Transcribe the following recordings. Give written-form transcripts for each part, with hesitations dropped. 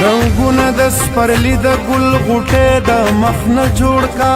رنگونه د سپرلی د ګل غوټې د مخ نه جوړ کا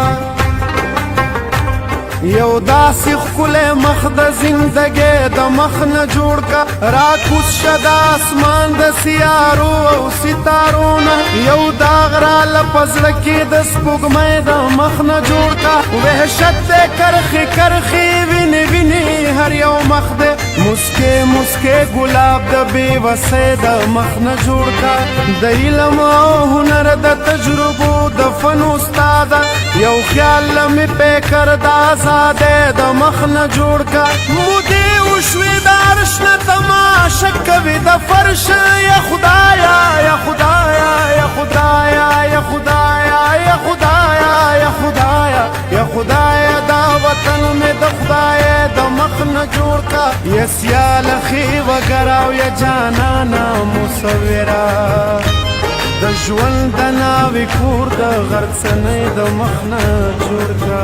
یو داسې ښکلی مخ د زندګۍ د مخ نه جوړ کا راکوز شه د اسمان د سیارو او ستارو نه یو داغ راله په زړه کې د سپوږمۍ د مخ نه جوړ کا وحشت دی کرښې کرښې وینې وینې هر یو مخ دی مسکې مسکې ګلاب د بېوسۍ د مخ نه جوړ کا د علم او هنر د تجربو د فن استاده یو خیال مې پیکر د آزادۍ د مخ نه جوړ کا مودې وشوې د عرش نه تماشه کوي د فرش یا خدایا یا خدایا یا خدایا یا خدایا یا خدایا یا خدایا یا خدایا دا وطن مې د خدای د مخ نه جوړ کا یا سیال خې وګراو یا جانانا مصوره د ژوند د ناوې کور د غرڅنۍ د مخ نه جوړ کا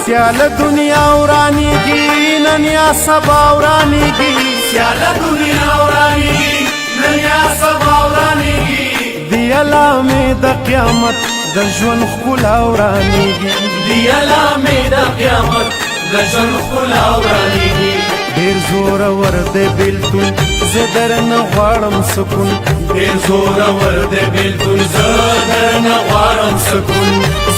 سیاله دنیا ورانیږي نن یا سبا ورانیږي سیاله دنیا ورانیږي نن یا سبا ورانیږي دی علامې د قیامت د ژوند ښکلا ورانیږي دی علامې د قیامت د ژوند ښکلا ورانیږي ډېر زورور دی بېلتون زه درنه غواړم سکون ډېر زورور دی بېلتون زه درنه غواړم سکون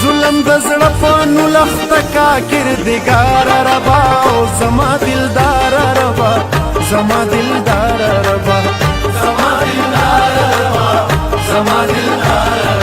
ظلم د زړه په نولخته کا کردګاره ربا او زما دلداره ربا زما دلداره ربا زما دلدار ربا زما دلدار